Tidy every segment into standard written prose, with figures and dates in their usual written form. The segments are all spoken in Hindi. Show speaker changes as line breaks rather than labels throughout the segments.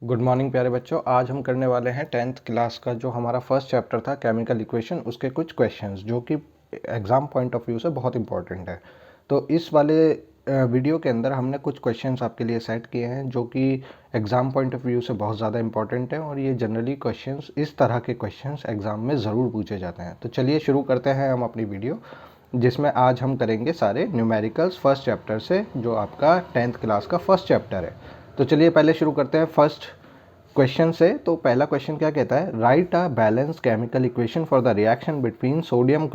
गुड मॉर्निंग प्यारे बच्चों। आज हम करने वाले हैं 10th क्लास का जो हमारा फर्स्ट चैप्टर था केमिकल इक्वेशन, उसके कुछ क्वेश्चंस जो कि एग्ज़ाम पॉइंट ऑफ व्यू से बहुत इंपॉर्टेंट है। तो इस वाले वीडियो के अंदर हमने कुछ क्वेश्चंस आपके लिए सेट किए हैं जो कि एग्ज़ाम पॉइंट ऑफ व्यू से बहुत ज़्यादा इंपॉर्टेंट है और ये जनरली क्वेश्चंस, इस तरह के क्वेश्चंस एग्ज़ाम में ज़रूर पूछे जाते हैं। तो चलिए शुरू करते हैं हम अपनी वीडियो, जिसमें आज हम करेंगे सारे न्यूमेरिकल्स फर्स्ट चैप्टर से, जो आपका 10th क्लास का फर्स्ट चैप्टर है। तो चलिए पहले शुरू करते हैं फर्स्ट क्वेश्चन से। तो पहला क्वेश्चन क्या कहता है, write a balance chemical equation for the reaction between sodium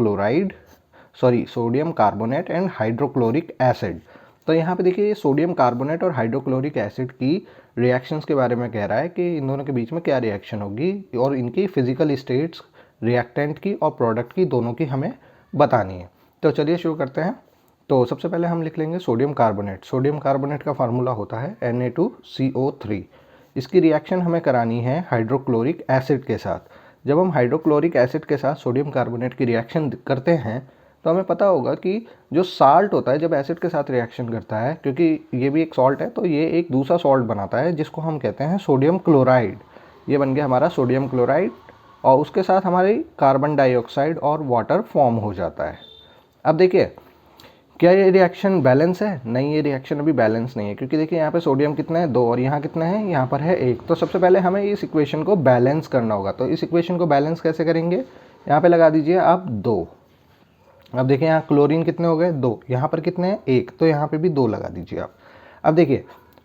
carbonate and hydrochloric acid. तो यहाँ पे देखिए सोडियम कार्बोनेट और हाइड्रोक्लोरिक एसिड की रिएक्शंस के बारे में कह रहा है कि इन दोनों के बीच में क्या रिएक्शन होगी और इनकी फिजिकल स्टेट्स, रिएक्टेंट की और प्रोडक्ट की, दोनों की हमें बतानी है। तो चलिए शुरू करते हैं। तो सबसे पहले हम लिख लेंगे सोडियम कार्बोनेट। सोडियम कार्बोनेट का फार्मूला होता है Na2CO3। इसकी रिएक्शन हमें करानी है हाइड्रोक्लोरिक एसिड के साथ। जब हम हाइड्रोक्लोरिक एसिड के साथ सोडियम कार्बोनेट की रिएक्शन करते हैं तो हमें पता होगा कि जो साल्ट होता है जब एसिड के साथ रिएक्शन करता है, क्योंकि ये भी एक सॉल्ट है, तो ये एक दूसरा सॉल्ट बनाता है जिसको हम कहते हैं सोडियम क्लोराइड। ये बन गया हमारा सोडियम क्लोराइड और उसके साथ हमारी कार्बन डाइऑक्साइड और वाटर फॉर्म हो जाता है। अब देखिए, क्या ये रिएक्शन बैलेंस है? नहीं, ये रिएक्शन अभी बैलेंस नहीं है, क्योंकि देखिए यहाँ पे सोडियम कितना है, 2, और यहाँ कितना है, यहाँ पर है 1। तो सबसे पहले हमें इस इक्वेशन को बैलेंस करना होगा। तो इस इक्वेशन को बैलेंस कैसे करेंगे, यहाँ पे लगा दीजिए आप 2। अब देखिए यहाँ क्लोरीन कितने हो गए, 2, यहाँ पर कितने हैं, 1, तो यहाँ पे भी 2 लगा दीजिए आप। अब देखिए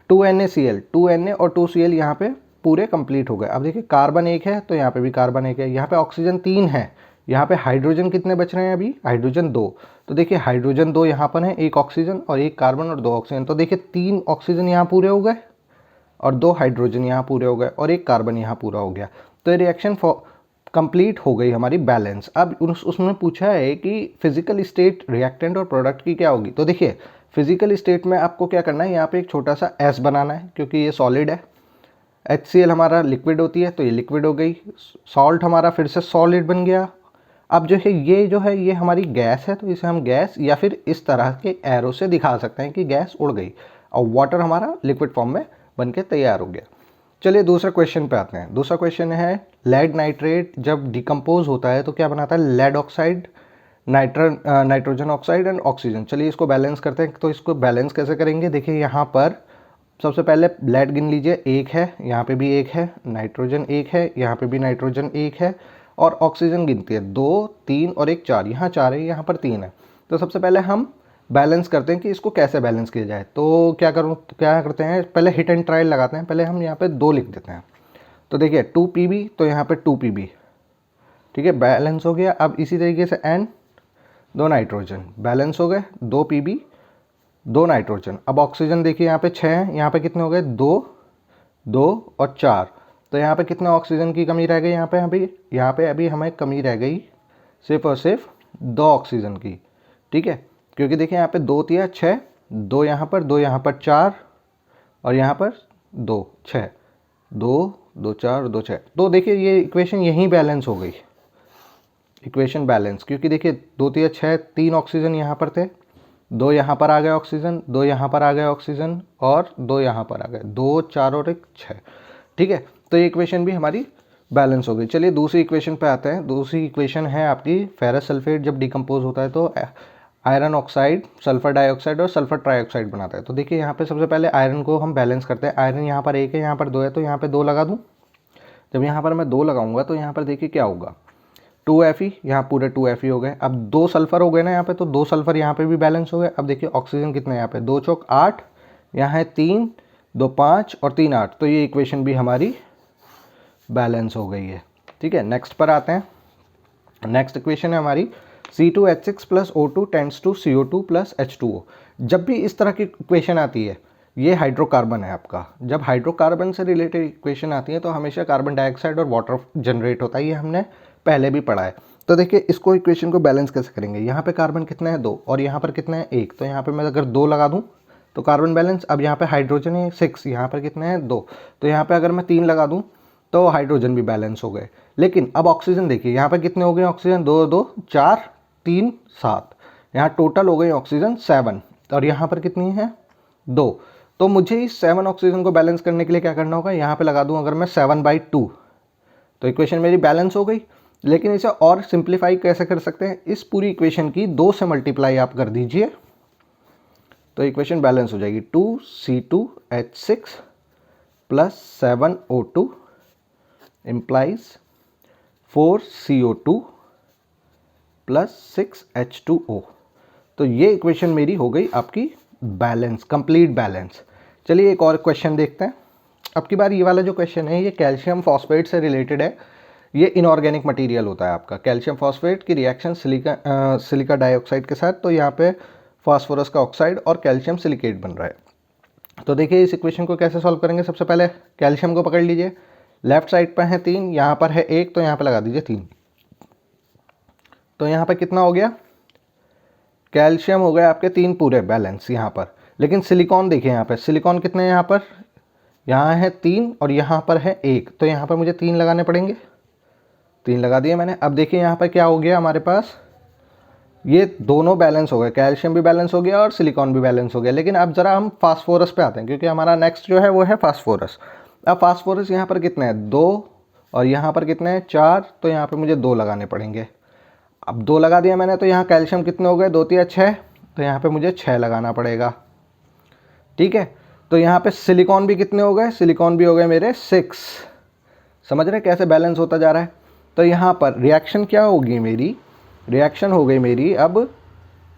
2NaCl, 2Na और 2Cl यहाँ पे पूरे कंप्लीट हो गए। अब देखिए कार्बन 1 है तो यहाँ पे भी कार्बन 1 है, यहाँ पे ऑक्सीजन 3 है, यहाँ पे हाइड्रोजन कितने बच रहे हैं अभी, हाइड्रोजन 2। तो देखिए हाइड्रोजन 2 यहाँ पर है, 1 ऑक्सीजन और 1 कार्बन और 2 ऑक्सीजन। तो देखिए 3 ऑक्सीजन यहाँ पूरे हो गए और 2 हाइड्रोजन यहाँ पूरे हो गए और 1 कार्बन यहाँ पूरा हो गया। तो ये रिएक्शन कंप्लीट हो गई हमारी बैलेंस। अब उसमें पूछा है कि फिजिकल स्टेट रिएक्टेंट और प्रोडक्ट की क्या होगी। तो देखिए फिजिकल स्टेट में आपको क्या करना है, यहाँ पे एक छोटा सा S बनाना है क्योंकि ये सॉलिड है। HCl हमारा लिक्विड होती है तो ये लिक्विड हो गई। सॉल्ट हमारा फिर से सॉलिड बन गया। अब जो है ये हमारी गैस है, तो इसे हम गैस या फिर इस तरह के एरो से दिखा सकते हैं कि गैस उड़ गई और वाटर हमारा लिक्विड फॉर्म में बन के तैयार हो गया। चलिए दूसरा क्वेश्चन पे आते हैं। दूसरा क्वेश्चन है लेड नाइट्रेट जब डिकम्पोज होता है तो क्या बनाता है, lead oxide, nitrogen oxide and oxygen. चलिए इसको बैलेंस करते हैं। तो इसको बैलेंस कैसे करेंगे, देखिए यहाँ पर सबसे पहले लेड गिन लीजिए, 1 है, यहाँ पे भी 1 है, नाइट्रोजन 1 है, यहाँ पे भी नाइट्रोजन 1 है, और ऑक्सीजन गिनती है 2, 3 और 1 4। यहाँ 4 है, यहाँ पर 3 है। तो सबसे पहले हम बैलेंस करते हैं कि इसको कैसे बैलेंस किया जाए। तो क्या करते हैं, पहले हिट एंड ट्रायल लगाते हैं। पहले हम यहाँ पे 2 लिख देते हैं। तो देखिए 2Pb, तो यहाँ पे 2Pb, ठीक है, बैलेंस हो गया। अब इसी तरीके से N, 2 नाइट्रोजन, बैलेंस हो गए, 2Pb, 2 नाइट्रोजन। अब ऑक्सीजन देखिए यहाँ पे 6 है, यहाँ पे कितने हो गए, 2, 2 और 4। तो यहाँ पे कितना ऑक्सीजन की कमी रह गई, यहाँ पे अभी हमें कमी रह गई सिर्फ और सिर्फ 2 ऑक्सीजन की, ठीक है। क्योंकि देखिए यहाँ पे 2 तिया 6, 2 यहाँ पर, 2 यहाँ पर, 4 और यहाँ पर 2, 6, 2, 2 4, 2 6। तो देखिए ये इक्वेशन यहीं बैलेंस हो गई, इक्वेशन बैलेंस, क्योंकि देखिए 2 तिया 6, 3 ऑक्सीजन यहाँ पर थे, 2 यहाँ पर आ गए ऑक्सीजन, 2 यहाँ पर आ गए ऑक्सीजन और 2 यहाँ पर आ गए, 2 4 और 1 6, ठीक है। तो ये इक्वेशन भी हमारी बैलेंस हो गई। चलिए दूसरी इक्वेशन पे आते हैं। दूसरी इक्वेशन है आपकी फेरस सल्फेट जब डिकम्पोज होता है तो आयरन ऑक्साइड, सल्फर डाइऑक्साइड और सल्फर ट्राइऑक्साइड बनाता है। तो देखिए यहाँ पे सबसे पहले आयरन को हम बैलेंस करते हैं। आयरन यहाँ पर 1 है, यहाँ पर 2 है, तो यहाँ पर 2 लगा दूँ। जब यहाँ पर मैं 2 लगाऊंगा तो यहाँ पर देखिए क्या होगा, 2Fe, यहाँ पूरे 2Fe हो गए। अब 2 सल्फर हो गए ना यहाँ पे, तो 2 सल्फर यहाँ पे भी बैलेंस हो गए। अब देखिए ऑक्सीजन कितने यहाँ पे, 2 चौक 8, यहाँ है 3, 2 5 और 3 8। तो ये इक्वेशन भी हमारी बैलेंस हो गई है, ठीक है। नेक्स्ट पर आते हैं। नेक्स्ट इक्वेशन है हमारी C2H6 plus O2 tends to CO2 plus H2O। जब भी इस तरह की इक्वेशन आती है, ये हाइड्रोकार्बन है आपका। जब हाइड्रोकार्बन से रिलेटेड इक्वेशन आती है तो हमेशा कार्बन डाइऑक्साइड और वाटर जनरेट होता है, ये हमने पहले भी पढ़ा है। तो देखिए इसको इक्वेशन को बैलेंस कैसे करेंगे, यहाँ पे कार्बन कितना है, 2, और यहाँ पर कितना है, 1। तो यहाँ पे मैं अगर 2 लगा दूँ तो कार्बन बैलेंस। अब यहाँ पे हाइड्रोजन है 6, यहाँ पर कितना है, 2। तो यहाँ पे अगर मैं 3 लगा दूँ तो हाइड्रोजन भी बैलेंस हो गए। लेकिन अब ऑक्सीजन देखिए यहाँ पे कितने हो गए ऑक्सीजन, 2 2 4 3 7, यहाँ टोटल हो गए ऑक्सीजन 7, और यहाँ पर कितनी है, 2। तो मुझे इस 7 ऑक्सीजन को बैलेंस करने के लिए क्या करना होगा, यहाँ पे लगा दूँ अगर मैं 7/2, तो इक्वेशन मेरी बैलेंस हो गई। लेकिन इसे और सिंप्लीफाई कैसे कर सकते हैं, इस पूरी इक्वेशन की 2 से मल्टीप्लाई आप कर दीजिए तो इक्वेशन बैलेंस हो जाएगी। 2C2H6 plus 7O2 implies 4CO2 plus 6H2O। तो ये इक्वेशन मेरी हो गई आपकी बैलेंस, कंप्लीट बैलेंस। चलिए एक और क्वेश्चन देखते हैं। अब की बार ये वाला जो क्वेश्चन है ये कैल्शियम फॉस्फेट से रिलेटेड है। ये इनऑर्गेनिक मटेरियल होता है आपका कैल्शियम फॉस्फेट की रिएक्शन सिलिका डाइऑक्साइड के साथ। तो यहाँ पे फास्फोरस का ऑक्साइड और कैल्शियम सिलिकेट बन रहा है। तो देखिए इस इक्वेशन को कैसे सॉल्व करेंगे। सबसे पहले कैल्शियम को पकड़ लीजिए, लेफ्ट साइड पर है 3, यहाँ पर है 1, तो यहाँ पर लगा दीजिए 3। तो यहाँ पर कितना हो गया, कैल्शियम हो गया आपके 3 पूरे बैलेंस यहाँ पर। लेकिन सिलिकॉन देखिए यहाँ पर, सिलिकॉन कितने हैं यहाँ पर, यहाँ है 3 और यहाँ पर है 1, तो यहाँ पर मुझे 3 लगाने पड़ेंगे। 3 लगा दिए मैंने। अब देखिए यहाँ पर क्या हो गया हमारे पास, ये दोनों बैलेंस हो गए, कैल्शियम भी बैलेंस हो गया और सिलिकॉन भी बैलेंस हो गया। लेकिन अब ज़रा हम फास्फोरस पे आते हैं क्योंकि हमारा नेक्स्ट जो है वो है फास्फोरस। अब फास्फोरस यहाँ पर कितने हैं, 2, और यहाँ पर कितने हैं, 4, तो यहाँ पर मुझे 2 लगाने पड़ेंगे। अब 2 लगा दिया मैंने, तो यहाँ कैल्शियम कितने हो गए, 2 3 6, तो यहाँ पर मुझे 6 लगाना पड़ेगा। ठीक है, तो यहाँ पे सिलिकॉन भी कितने हो गए, सिलिकॉन भी हो गए मेरे 6। समझ रहे कैसे बैलेंस होता जा रहा है। तो यहाँ पर रिएक्शन क्या होगी मेरी, रिएक्शन हो गई मेरी अब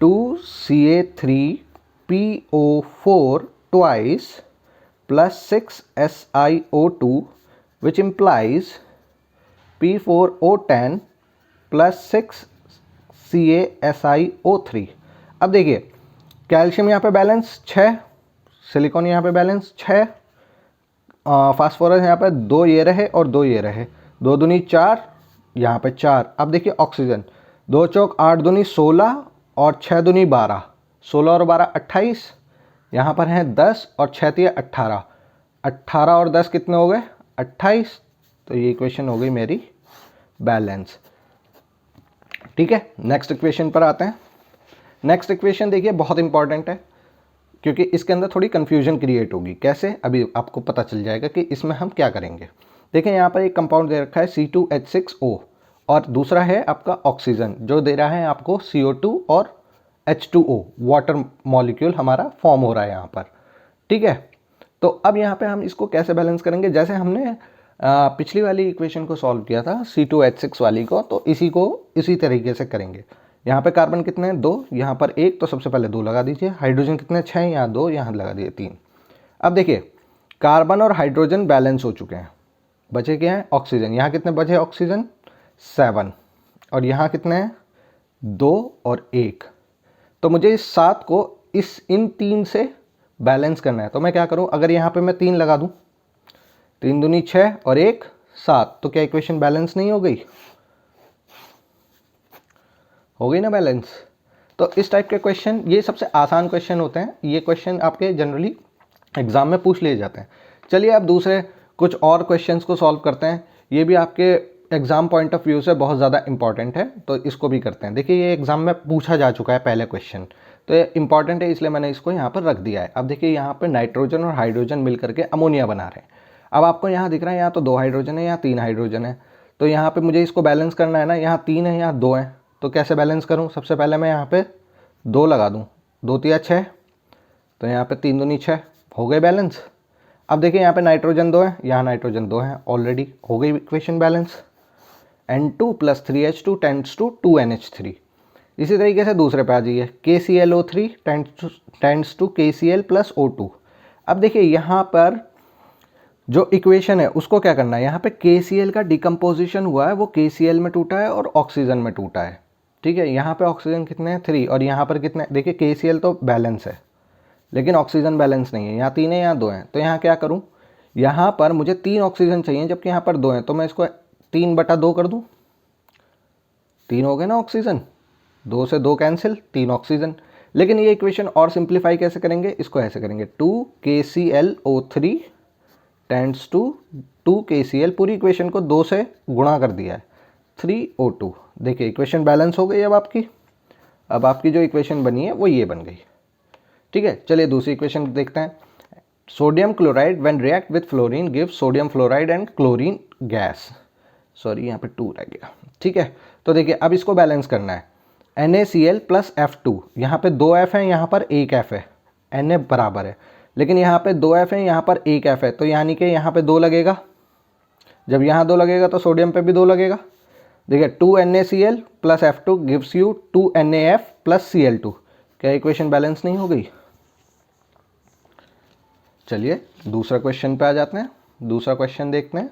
2Ca3PO4 twice plus 6SiO2 which implies P4O10 plus 6CaSiO3। अब देखिए कैल्शियम यहाँ पे बैलेंस 6, सिलिकॉन यहाँ पे बैलेंस 6, फास्फोरस यहाँ पे 2 ये रहे और 2 ये रहे, 2 दूनी 4, यहाँ पे 4। अब देखिए ऑक्सीजन, 2 चौक 8 दूनी 16 और 6 दूनी 12, 16 और 12 28, यहाँ पर हैं 10 और 6 3 18, 18 और 10 कितने हो गए 28। तो ये इक्वेशन हो गई मेरी बैलेंस। ठीक है, नेक्स्ट इक्वेशन पर आते हैं। नेक्स्ट इक्वेशन देखिए बहुत इंपॉर्टेंट है क्योंकि इसके अंदर थोड़ी कन्फ्यूजन क्रिएट होगी। कैसे, अभी आपको पता चल जाएगा कि इसमें हम क्या करेंगे। देखें यहाँ पर एक कंपाउंड दे रखा है C2H6O और दूसरा है आपका ऑक्सीजन जो दे रहा है आपको CO2 और H2O, वाटर मॉलिक्यूल हमारा फॉर्म हो रहा है यहाँ पर। ठीक है, तो अब यहाँ पे हम इसको कैसे बैलेंस करेंगे, जैसे हमने पिछली वाली इक्वेशन को सॉल्व किया था C2H6 वाली को, तो इसी तरीके से करेंगे। यहाँ पे कार्बन कितने हैं 2, यहाँ पर 1, तो सबसे पहले 2 लगा दीजिए। हाइड्रोजन कितने 6, यहाँ 2, यहाँ लगा दिए 3। अब देखिए कार्बन और हाइड्रोजन बैलेंस हो चुके हैं, बचे क्या हैं ऑक्सीजन। यहाँ कितने बचे ऑक्सीजन 7, और यहाँ कितने हैं 2 और 1। तो मुझे इस 7 को इन 3 से बैलेंस करना है। तो मैं क्या करूँ, अगर यहाँ पर मैं 3 लगा दूँ, 3 दूनी 6 और 1 7, तो क्या इक्वेशन बैलेंस नहीं हो गई, हो गई ना बैलेंस। तो इस टाइप के क्वेश्चन ये सबसे आसान क्वेश्चन होते हैं, ये क्वेश्चन आपके जनरली एग्जाम में पूछ लिए जाते हैं। चलिए अब दूसरे कुछ और क्वेश्चंस को सॉल्व करते हैं। ये भी आपके एग्जाम पॉइंट ऑफ व्यू से बहुत ज़्यादा इंपॉर्टेंट है, तो इसको भी करते हैं। देखिए ये एग्जाम में पूछा जा चुका है पहले क्वेश्चन, तो ये इंपॉर्टेंट है इसलिए मैंने इसको यहाँ पर रख दिया है। अब देखिए यहाँ पर नाइट्रोजन और हाइड्रोजन मिल करके अमोनिया बना रहे हैं। अब आपको यहाँ दिख रहा है यहाँ तो 2 हाइड्रोजन है, यहाँ 3 हाइड्रोजन है, तो यहाँ पर मुझे इसको बैलेंस करना है ना, यहाँ 3 है यहाँ 2 है, तो कैसे बैलेंस करूं। सबसे पहले मैं यहाँ पे 2 लगा दूं, 2 3 6, तो यहाँ पे 3 दूनी 6, हो गए बैलेंस। अब देखिए यहाँ पे नाइट्रोजन 2 है, यहाँ नाइट्रोजन 2 है, ऑलरेडी हो गई equation balance. N2 + 3H2 tends to 2NH3। इसी तरीके से दूसरे पे आ जाइए, KClO3 tends to KCl + O2। अब देखिए यहाँ पर जो इक्वेशन है उसको क्या करना है, यहाँ पे KCl का डिकम्पोजिशन हुआ है, वो KCl में टूटा है और ऑक्सीजन में टूटा है। ठीक है, यहाँ पे ऑक्सीजन कितने हैं 3, और यहाँ पर कितने, देखिए KCl तो बैलेंस है लेकिन ऑक्सीजन बैलेंस नहीं है, यहाँ 3 है यहाँ 2 हैं। तो यहाँ क्या करूँ, यहाँ पर मुझे 3 ऑक्सीजन चाहिए जबकि यहाँ पर 2 हैं, तो मैं इसको 3/2 कर दूँ, 3 हो गए ना ऑक्सीजन, 2 से 2 कैंसिल, 3 ऑक्सीजन। लेकिन ये इक्वेशन और सिंप्लीफाई कैसे करेंगे, इसको ऐसे करेंगे 2KClO3 टेंड्स टू 2KCl, पूरी इक्वेशन को 2 से गुणा कर दिया है, 3O2। देखिए इक्वेशन बैलेंस हो गई अब आपकी जो इक्वेशन बनी है वो ये बन गई। ठीक है, चलिए दूसरी इक्वेशन देखते हैं। Sodium chloride when react with fluorine give sodium fluoride and chlorine gas. Sorry यहाँ पे 2 रह गया, ठीक है। तो देखिए अब इसको बैलेंस करना है, NaCl प्लस F2, यहाँ पे 2 F है, यहाँ पर 1 F है, Na बराबर है, लेकिन यहाँ पे 2 F है, यहाँ पर 1 F है, तो यानी कि यहाँ पे 2 लगेगा। जब यहाँ 2 लगेगा तो सोडियम पे भी 2 लगेगा। देखिए 2 NaCl plus F2 gives you 2 NaF plus Cl2। क्या इक्वेशन बैलेंस नहीं हो गई? चलिए दूसरा क्वेश्चन पे आ जाते हैं। दूसरा क्वेश्चन देखते हैं।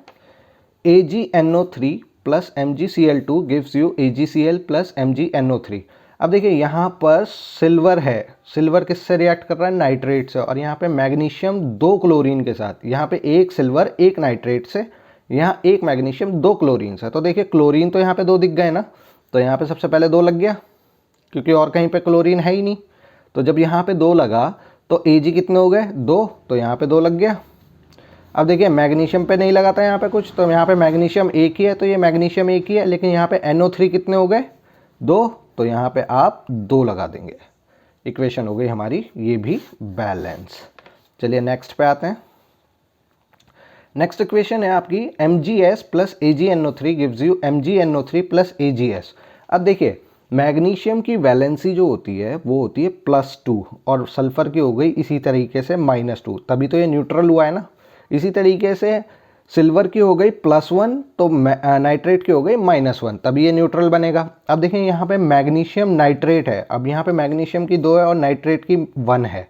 AgNO3 plus MgCl2 gives you AgCl plus MgNO3। अब देखिए यहाँ पर सिल्वर है, सिल्वर किससे रिएक्ट कर रहा है? नाइट्रेट से, और यहाँ पे मैग्नीशियम 2 क्लोरीन के साथ, यहाँ पे 1 सिल्वर 1 नाइट्रेट से, यहाँ 1 मैग्नीशियम 2 क्लोरीन से। तो देखिए क्लोरीन तो यहाँ पे 2 दिख गए ना, तो यहाँ पे सबसे पहले 2 लग गया, क्योंकि और कहीं पे क्लोरीन है ही नहीं। तो जब यहाँ पे 2 लगा तो Ag कितने हो गए? 2, तो यहाँ पे 2 लग गया। अब देखिए मैग्नीशियम पे नहीं लगा था यहाँ पे कुछ, तो यहाँ पे मैग्नीशियम 1 ही है, तो ये मैग्नीशियम 1 ही है, लेकिन यहाँ पे NO3 कितने हो गए? 2, तो यहाँ पे आप 2 लगा देंगे। इक्वेशन हो गई हमारी ये भी बैलेंस। चलिए नेक्स्ट पे आते हैं। नेक्स्ट इक्वेशन है आपकी MgS plus AgNO3 gives you MgNO3 plus AgS। अब देखिए मैग्नीशियम की वैलेंसी जो होती है वो होती है +2, और सल्फर की हो गई इसी तरीके से -2, तभी तो ये न्यूट्रल हुआ है ना। इसी तरीके से सिल्वर की हो गई +1, तो नाइट्रेट की हो गई -1, तभी ये न्यूट्रल बनेगा। अब देखें यहाँ पे मैग्नीशियम नाइट्रेट है, अब यहाँ पे मैग्नीशियम की 2 है और नाइट्रेट की 1 है,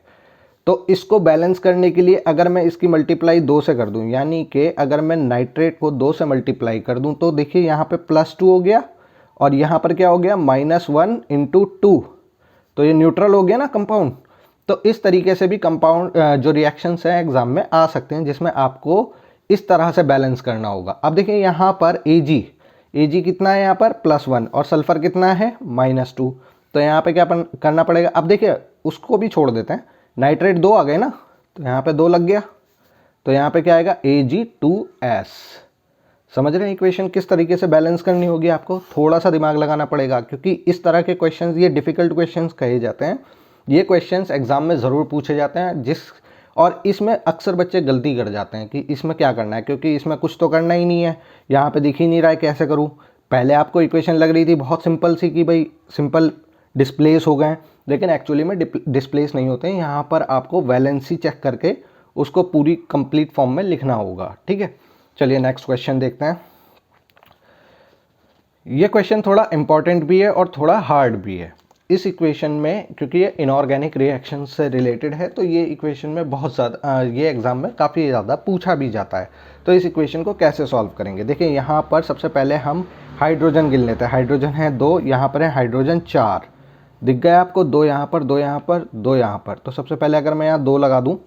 तो इसको बैलेंस करने के लिए अगर मैं इसकी मल्टीप्लाई 2 से कर दूं, यानी कि अगर मैं नाइट्रेट को 2 से मल्टीप्लाई कर दूं, तो देखिए यहाँ पे +2 हो गया और यहाँ पर क्या हो गया? -1 × 2, तो ये न्यूट्रल हो गया ना कंपाउंड। तो इस तरीके से भी कंपाउंड जो रिएक्शंस हैं एग्जाम में आ सकते हैं, जिसमें आपको इस तरह से बैलेंस करना होगा। अब देखिए यहाँ पर Ag कितना है? यहाँ पर +1, और सल्फर कितना है? -2, तो यहाँ पे क्या करना पड़ेगा? अब देखिए उसको भी छोड़ देते हैं, नाइट्रेट 2 आ गए ना, तो यहाँ पे 2 लग गया, तो यहाँ पे क्या आएगा? Ag2S। समझ रहे हैं इक्वेशन किस तरीके से बैलेंस करनी होगी? आपको थोड़ा सा दिमाग लगाना पड़ेगा, क्योंकि इस तरह के क्वेश्चंस ये डिफ़िकल्ट क्वेश्चंस कहे जाते हैं। ये क्वेश्चंस एग्जाम में ज़रूर पूछे जाते हैं, और इसमें अक्सर बच्चे गलती कर जाते हैं कि इसमें क्या करना है, क्योंकि इसमें कुछ तो करना ही नहीं है, यहाँ पे दिख ही नहीं रहा है कैसे करूँ। पहले आपको इक्वेशन लग रही थी बहुत सिंपल सी कि भाई सिंपल डिस्प्लेस हो गए, लेकिन एक्चुअली में डिस्प्लेस नहीं होते हैं। यहाँ पर आपको वैलेंसी चेक करके उसको पूरी कंप्लीट फॉर्म में लिखना होगा, ठीक है। चलिए नेक्स्ट क्वेश्चन देखते हैं। ये क्वेश्चन थोड़ा इंपॉर्टेंट भी है और थोड़ा हार्ड भी है इस इक्वेशन में, क्योंकि ये इनऑर्गेनिक रिएक्शन से रिलेटेड है, तो ये इक्वेशन में बहुत ज़्यादा ये एग्जाम में काफ़ी ज़्यादा पूछा भी जाता है। तो इस इक्वेशन को कैसे सॉल्व करेंगे? देखिए यहाँ पर सबसे पहले हम हाइड्रोजन गिन लेते हैं। हाइड्रोजन है 2, यहाँ पर है हाइड्रोजन 4, दिख गया आपको? 2 यहाँ पर, 2 यहाँ पर, 2 यहाँ पर। तो सबसे पहले अगर मैं यहाँ 2 लगा दूँ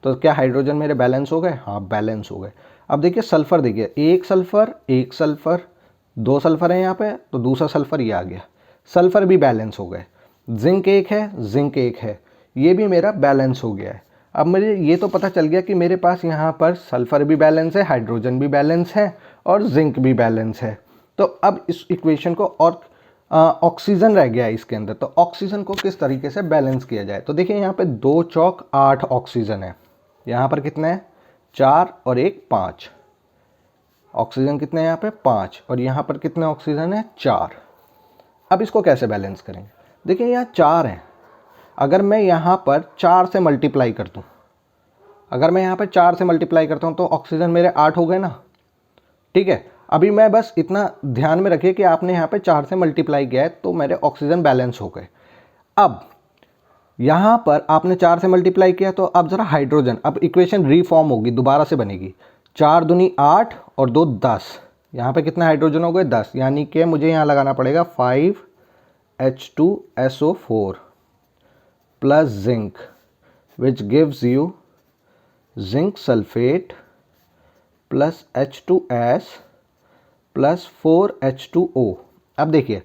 तो क्या हाइड्रोजन मेरे बैलेंस हो गए? हाँ बैलेंस हो गए। अब देखिए सल्फर, देखिए 1 सल्फर 1 सल्फर, 2 सल्फर है यहाँ पे, तो दूसरा सल्फर ये आ गया, सल्फर भी बैलेंस हो गए। जिंक 1 है, जिंक 1 है, ये भी मेरा बैलेंस हो गया है। अब मुझे ये तो पता चल गया कि मेरे पास यहाँ पर सल्फर भी बैलेंस है, हाइड्रोजन भी बैलेंस है और जिंक भी बैलेंस है। तो अब इस इक्वेशन को, और ऑक्सीजन रह गया है इसके अंदर, तो ऑक्सीजन को किस तरीके से बैलेंस किया जाए? तो देखिए यहाँ पे 2 चौक 8 ऑक्सीजन है, यहाँ पर कितने हैं? 4 और 1 5। ऑक्सीजन कितने हैं यहाँ पे? 5, और यहाँ पर कितने ऑक्सीजन है? 4। अब इसको कैसे बैलेंस करेंगे? देखिए यहाँ 4 हैं, अगर मैं यहाँ पर 4 से मल्टीप्लाई कर दूँ, अगर मैं यहाँ पर 4 से मल्टीप्लाई करता हूँ तो ऑक्सीजन मेरे 8 हो गए ना, ठीक है। अभी मैं बस इतना ध्यान में रखिए कि आपने यहाँ पे 4 से मल्टीप्लाई किया है, तो मेरे ऑक्सीजन बैलेंस हो गए। अब यहाँ पर आपने 4 से मल्टीप्लाई किया, तो अब ज़रा हाइड्रोजन, अब इक्वेशन रीफॉर्म होगी, दोबारा से बनेगी। 4 दूनी 8 और 2 10, यहाँ पे कितने हाइड्रोजन हो गए? 10, यानी कि मुझे यहाँ लगाना पड़ेगा 5H2SO4 plus zinc, which gives you zinc sulphate plus H2S plus 4H2O। अब देखिए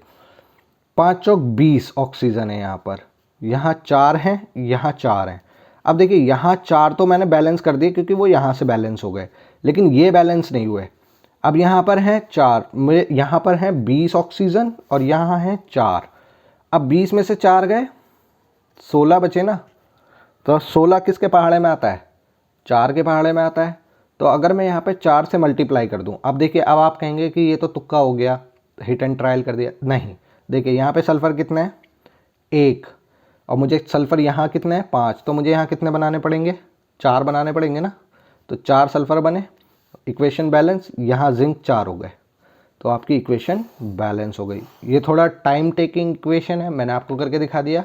5 चौक 20 ऑक्सीजन है यहाँ पर, यहाँ 4 हैं, यहाँ 4 हैं। अब देखिए यहाँ 4 तो मैंने बैलेंस कर दिए क्योंकि वो यहाँ से बैलेंस हो गए, लेकिन ये बैलेंस नहीं हुए। अब यहाँ पर हैं 4, मेरे यहाँ पर हैं 20 ऑक्सीजन और यहाँ हैं 4। अब 20 में से 4 गए, 16 बचे ना, तो 16 किसके पहाड़े में आता है? 4 के पहाड़े में आता है। तो अगर मैं यहाँ पे 4 से मल्टीप्लाई कर दूँ, अब देखिए, अब आप कहेंगे कि ये तो तुक्का हो गया, हिट एंड ट्रायल कर दिया। नहीं, देखिए यहाँ पे सल्फ़र कितने हैं, 1, और मुझे सल्फ़र यहाँ कितने हैं, 5, तो मुझे यहाँ कितने बनाने पड़ेंगे, 4 बनाने पड़ेंगे ना। तो 4 सल्फ़र बने, इक्वेशन बैलेंस, यहाँ जिंक 4 हो गए, तो आपकी इक्वेशन बैलेंस हो गई। ये थोड़ा टाइम टेकिंग इक्वेशन है, मैंने आपको करके दिखा दिया,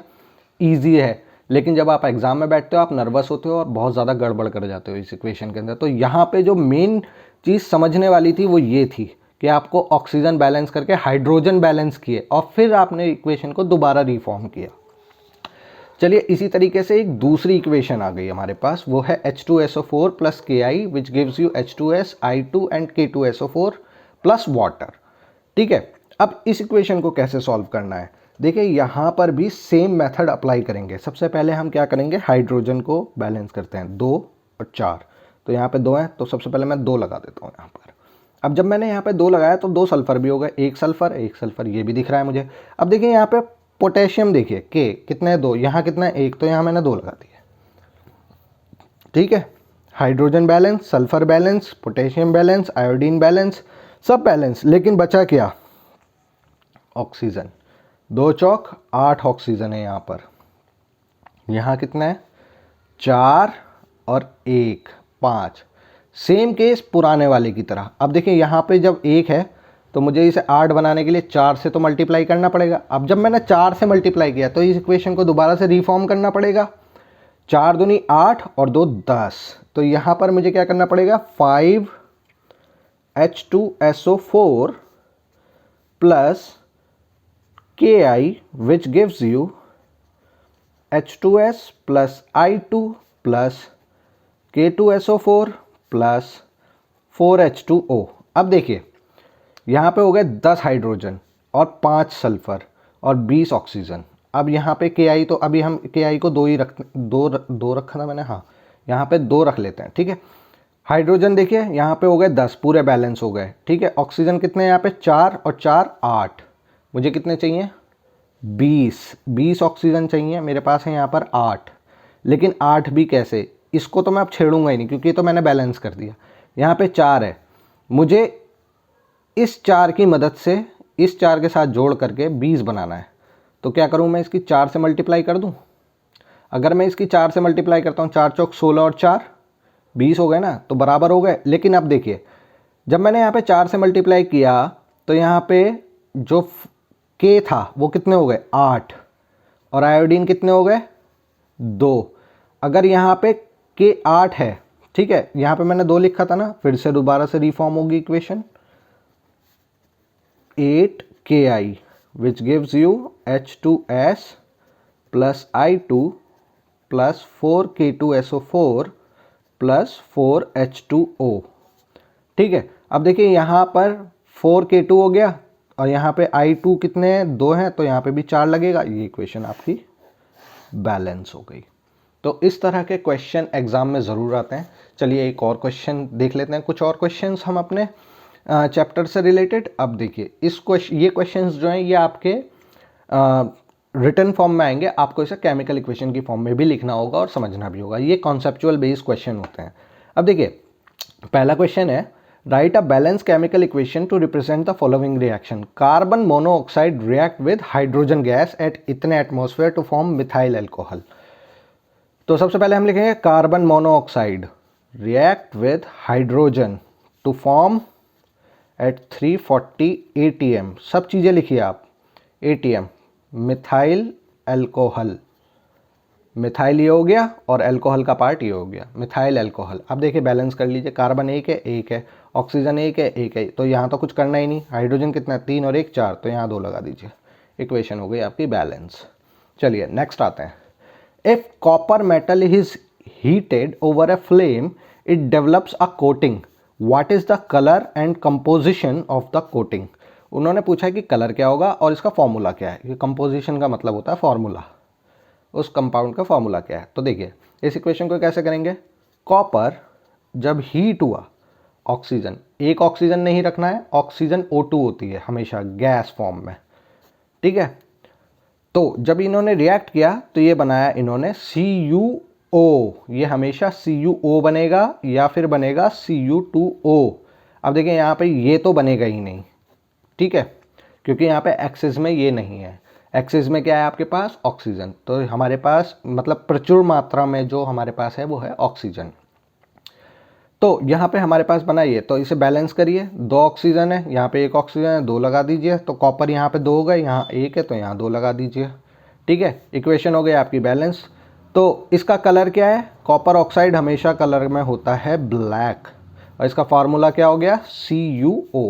ईजी है, लेकिन जब आप एग्जाम में बैठते हो आप नर्वस होते हो और बहुत ज़्यादा गड़बड़ कर जाते हो इस इक्वेशन के अंदर। तो यहाँ पे जो मेन चीज़ समझने वाली थी वो ये थी कि आपको ऑक्सीजन बैलेंस करके हाइड्रोजन बैलेंस किए और फिर आपने इक्वेशन को दोबारा रिफॉर्म किया। चलिए, इसी तरीके से एक दूसरी इक्वेशन आ गई हमारे पास, वो है H2SO4 plus KI which gives you H2S I2 and K2SO4 plus water. ठीक है, अब इस इक्वेशन को कैसे सॉल्व करना है, देखिए यहाँ पर भी सेम मेथड अप्लाई करेंगे। सबसे पहले हम क्या करेंगे, हाइड्रोजन को बैलेंस करते हैं, 2 और 4, तो यहाँ पे 2 हैं, तो सबसे पहले मैं 2 लगा देता हूँ यहाँ पर। अब जब मैंने यहाँ पे 2 लगाया तो 2 सल्फ़र भी हो गए, एक सल्फ़र ये भी दिख रहा है मुझे। अब देखिए यहाँ पे पोटेशियम, देखिए के कितने हैं, 2, यहाँ कितना है, 1, तो यहाँ मैंने 2 लगा दिए। ठीक है, hydrogen balance, sulphur balance, potassium balance, iodine balance, सब बैलेंस, लेकिन बचा क्या, ऑक्सीजन। 2 चौक 8 ऑक्सीजन है यहाँ पर। यहाँ कितना है, 4 और 1 5। सेम केस पुराने वाले की तरह। अब देखिए यहाँ पे जब 1 है तो मुझे इसे 8 बनाने के लिए 4 से तो मल्टीप्लाई करना पड़ेगा। अब जब मैंने 4 से मल्टीप्लाई किया तो इस इक्वेशन को दोबारा से रिफॉर्म करना पड़ेगा। 4 दूनी 8 और 2 10, तो यहाँ पर मुझे क्या करना पड़ेगा, 5H2SO4 plus KI which gives you H2S plus I2 plus K2SO4 plus 4H2O। अब देखिए यहाँ पे हो गए 10 हाइड्रोजन और 5 सल्फ़र और 20 ऑक्सीजन। अब यहाँ पे KI, तो अभी हम KI को 2 ही दो रखा था मैंने, हाँ यहाँ पे 2 रख लेते हैं। ठीक है, हाइड्रोजन देखिए यहाँ पे हो गए 10, पूरे बैलेंस हो गए। ठीक है, ऑक्सीजन कितने हैं यहाँ पे, 4 और 4 8, मुझे कितने चाहिए, 20 ऑक्सीजन चाहिए, मेरे पास है यहाँ पर 8। लेकिन 8 भी कैसे, इसको तो मैं अब छेड़ूंगा ही नहीं क्योंकि तो मैंने बैलेंस कर दिया। यहाँ पे 4 है, मुझे इस 4 की मदद से इस 4 के साथ जोड़ करके 20 बनाना है। तो क्या करूँ मैं, इसकी 4 से मल्टीप्लाई कर दूँ। अगर मैं इसकी 4 से मल्टीप्लाई करता हूँ, 4 चौक 16 और 4 20 हो गए ना, तो बराबर हो गए। लेकिन अब देखिए जब मैंने यहाँ पे 4 से मल्टीप्लाई किया तो यहाँ पे जो के था वो कितने हो गए, 8, और आयोडीन कितने हो गए, 2। अगर यहाँ पे के 8 है, ठीक है, यहाँ पे मैंने 2 लिखा था ना, फिर से दोबारा से रिफॉर्म होगी equation, 8KI which gives you H2S plus I2 plus 4K2SO4 plus 4H2O। ठीक है, अब देखिए यहाँ पर 4K2 हो गया और यहाँ पे I2 कितने हैं, 2 हैं, तो यहाँ पे भी 4 लगेगा। ये इक्वेशन आपकी बैलेंस हो गई। तो इस तरह के क्वेश्चन एग्जाम में ज़रूर आते हैं। चलिए एक और क्वेश्चन देख लेते हैं, कुछ और क्वेश्चंस हम अपने चैप्टर से रिलेटेड। अब देखिए ये क्वेश्चंस जो हैं ये आपके रिटन फॉर्म में आएंगे, आपको इसे केमिकल इक्वेशन की फॉर्म में भी लिखना होगा और समझना भी होगा। ये कॉन्सेप्चुअल बेस्ड क्वेश्चन होते हैं। अब देखिए पहला क्वेश्चन है, write a balance chemical equation to represent the following reaction. Carbon monoxide react with hydrogen gas at इतने atmosphere to form methyl alcohol. तो सबसे पहले हम लिखेंगे carbon monoxide react with hydrogen to form at 340 ATM। सब चीज़ें लिखिए आप, ATM, मिथाइल अल्कोहल। मिथाइल ये हो गया और अल्कोहल का पार्ट ये हो गया, मिथाइल अल्कोहल। अब देखिए बैलेंस कर लीजिए, कार्बन 1 है, ऑक्सीजन 1 है, तो यहाँ तो कुछ करना ही नहीं। हाइड्रोजन कितना है, 3 और 1 4, तो यहाँ 2 लगा दीजिए। इक्वेशन हो गई आपकी बैलेंस। चलिए नेक्स्ट आते हैं। If copper metal is heated over a flame it develops a coating, what is the colour and composition of the coating. उन्होंने पूछा है कि कलर क्या होगा और इसका फॉर्मूला क्या है। ये कंपोजिशन का मतलब होता है फॉर्मूला, उस कंपाउंड का फॉर्मूला क्या है। तो देखिए इस इक्वेशन को कैसे करेंगे, कॉपर जब हीट हुआ, ऑक्सीजन, एक ऑक्सीजन नहीं रखना है, ऑक्सीजन O2 होती है हमेशा गैस फॉर्म में। ठीक है, तो जब इन्होंने रिएक्ट किया तो ये बनाया इन्होंने ओ, ये हमेशा CuO बनेगा या फिर बनेगा Cu2O। अब देखिए यहाँ पे ये तो बनेगा ही नहीं, ठीक है, क्योंकि यहाँ पे एक्सिस में ये नहीं है। एक्सिस में क्या है आपके पास? ऑक्सीजन। तो हमारे पास मतलब प्रचुर मात्रा में जो हमारे पास है वो है ऑक्सीजन। तो यहाँ पे हमारे पास बना ये, तो इसे बैलेंस करिए। 2 ऑक्सीजन है, यहाँ पे 1 ऑक्सीजन है, 2 लगा दीजिए। तो कॉपर यहाँ पे 2 हो गए, यहाँ 1 है तो यहाँ 2 लगा दीजिए। ठीक है, इक्वेशन हो गई आपकी बैलेंस। तो इसका कलर क्या है? कॉपर ऑक्साइड हमेशा कलर में होता है ब्लैक, और इसका फार्मूला क्या हो गया? CuO।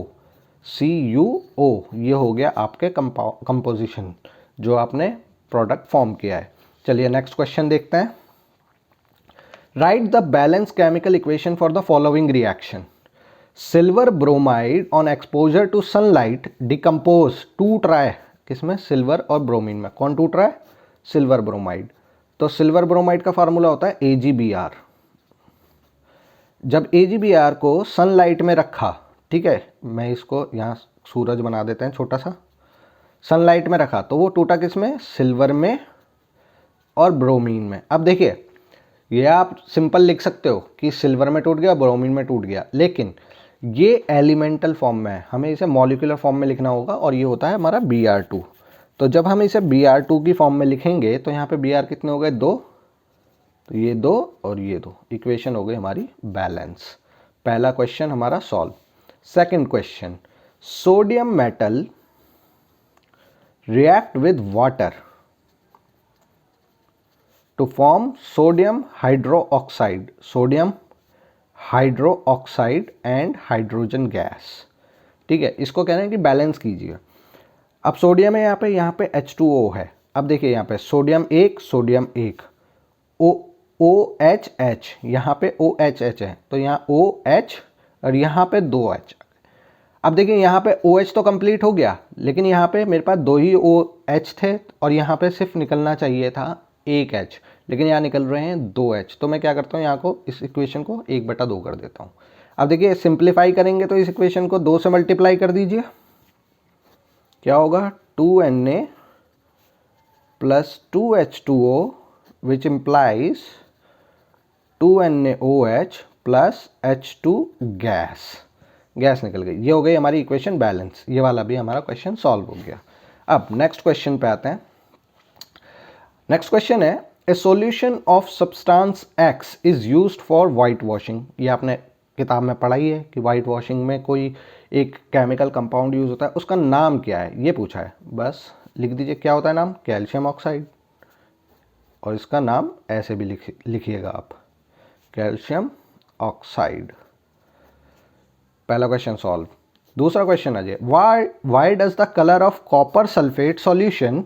CuO ये हो गया आपके कंपोजिशन जो आपने प्रोडक्ट फॉर्म किया है। चलिए नेक्स्ट क्वेश्चन देखते हैं। Write the balanced chemical equation for the following reaction. Silver bromide on exposure to sunlight decompose टूट रहा है किसमें? सिल्वर और ब्रोमीन में। कौन टूट रहा है? Silver bromide. तो सिल्वर ब्रोमाइड का फार्मूला होता है AgBr। जब AgBr को सनलाइट में रखा, ठीक है, मैं इसको यहाँ सूरज बना देते हैं छोटा सा, सनलाइट में रखा तो वो टूटा किसमें? सिल्वर में और ब्रोमीन में। अब देखिए ये आप सिंपल लिख सकते हो कि सिल्वर में टूट गया, ब्रोमीन में टूट गया, लेकिन ये एलिमेंटल फॉर्म में है, हमें इसे मॉलिक्यूलर फॉर्म में लिखना होगा, और ये होता है हमारा Br2। तो जब हम इसे Br2 की फॉर्म में लिखेंगे तो यहाँ पे Br कितने हो गए? 2। तो ये 2 और ये 2, इक्वेशन हो गई हमारी बैलेंस। पहला क्वेश्चन हमारा solve. Second question, sodium metal react with water to form sodium hydroxide, sodium hydroxide and hydrogen gas। ठीक है, इसको कह रहे हैं कि बैलेंस कीजिए। अब सोडियम है यहाँ पे H2O है। अब देखिए यहाँ पे सोडियम 1 सोडियम 1 OHH, यहाँ पे OHH है तो यहाँ OH और यहाँ पे 2H। अब देखिए यहाँ पे OH तो कंप्लीट हो गया, लेकिन यहाँ पे मेरे पास 2 ही OH थे और यहाँ पे सिर्फ निकलना चाहिए था 1 H, लेकिन यहाँ निकल रहे हैं 2 H। तो मैं क्या करता हूँ, यहाँ को इस इक्वेशन को 1/2 कर देता हूँ। अब देखिए सिंप्लीफाई करेंगे तो इस इक्वेशन को 2 से मल्टीप्लाई कर दीजिए, क्या होगा? 2Na plus 2H2O which implies 2NaOH plus H2 gas. Gas निकल गई। ये हो गई हमारी इक्वेशन बैलेंस। ये वाला भी हमारा क्वेश्चन सॉल्व हो गया। अब नेक्स्ट क्वेश्चन पे आते हैं। नेक्स्ट क्वेश्चन है, ए solution of substance X is used for white washing. ये आपने किताब में पढ़ा ही है कि वाइट वॉशिंग में कोई एक केमिकल कंपाउंड यूज होता है, उसका नाम क्या है ये पूछा है। बस लिख दीजिए क्या होता है नाम? Calcium oxide. और इसका नाम ऐसे भी लिखिएगा आप, कैल्शियम ऑक्साइड। पहला क्वेश्चन सॉल्व। दूसरा क्वेश्चन है, why does the colour of copper sulphate solution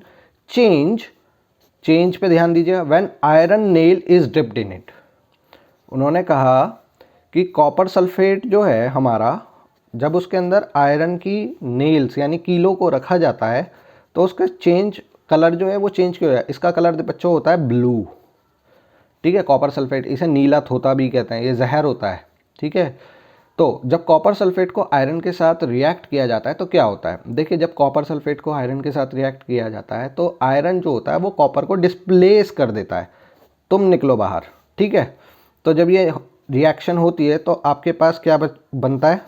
change पे ध्यान दीजिए when iron nail is dipped in it. उन्होंने कहा कि कॉपर सल्फेट जो है हमारा, जब उसके अंदर आयरन की नेल्स यानी कीलों को रखा जाता है तो उसका कलर जो है वो चेंज क्यों है? इसका कलर बच्चों होता है ब्लू। ठीक है, कॉपर सल्फेट, इसे नीला थोता भी कहते हैं, ये जहर होता है। ठीक है, तो जब कॉपर सल्फेट को आयरन के साथ रिएक्ट किया जाता है तो क्या होता है? देखिए जब कॉपर सल्फेट को आयरन के साथ रिएक्ट किया जाता है तो आयरन जो होता है वो कॉपर को डिस्प्लेस कर देता है, तुम निकलो बाहर। ठीक है, तो जब ये रिएक्शन होती है तो आपके पास क्या बनता है?